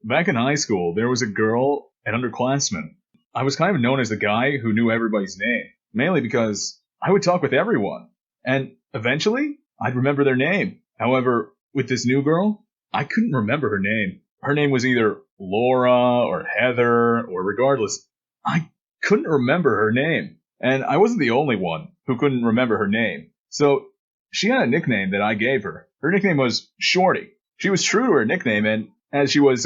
Back in high school, there was a girl, an underclassman. I was kind of known as the guy who knew everybody's name, mainly because I would talk with everyone. And eventually, I'd remember their name. However, with this new girl, I couldn't remember her name. Her name was either Laura or Heather, or regardless, I couldn't remember her name. And I wasn't the only one who couldn't remember her name. So she had a nickname that I gave her. Her nickname was Shorty. She was true to her nickname, and as she was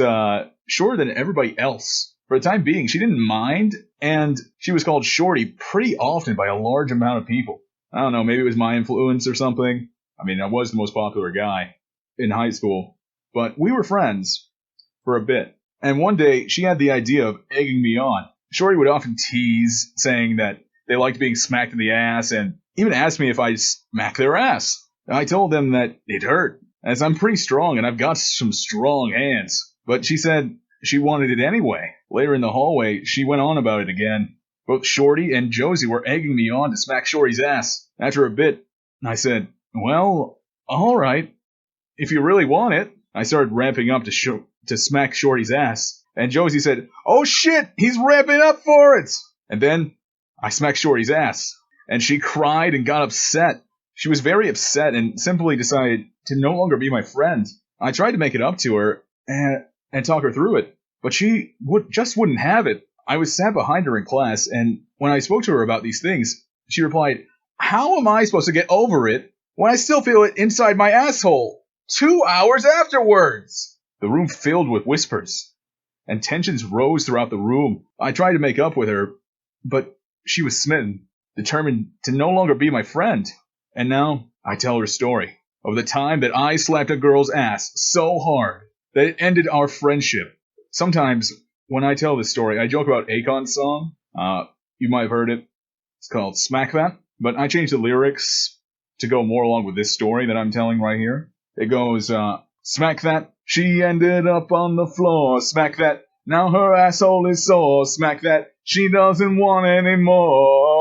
shorter than everybody else, for the time being, she didn't mind, and she was called Shorty pretty often by a large amount of people. I don't know, maybe it was my influence or something. I mean, I was the most popular guy in high school, but we were friends for a bit. And one day, she had the idea of egging me on. Shorty would often tease, saying that they liked being smacked in the ass, and even asked me if I'd smack their ass. I told them that it hurt, as I'm pretty strong and I've got some strong hands. But she said she wanted it anyway. Later in the hallway, she went on about it again. Both Shorty and Josie were egging me on to smack Shorty's ass. After a bit, I said, well, alright, if you really want it. I started ramping up to smack Shorty's ass, and Josie said, oh shit, he's ramping up for it! And then I smacked Shorty's ass, and she cried and got upset. She was very upset and simply decided to no longer be my friend. I tried to make it up to her and talk her through it, but she just wouldn't have it. I was sat behind her in class, and when I spoke to her about these things, she replied, how am I supposed to get over it when I still feel it inside my asshole 2 hours afterwards? The room filled with whispers, and tensions rose throughout the room. I tried to make up with her, but she was smitten, determined to no longer be my friend. And now I tell her story of the time that I slapped a girl's ass so hard that it ended our friendship. Sometimes when I tell this story, I joke about Akon's song. You might have heard it. It's called Smack That. But I changed the lyrics to go more along with this story that I'm telling right here. It goes, smack that, she ended up on the floor. Smack that, now her asshole is sore. Smack that, she doesn't want anymore.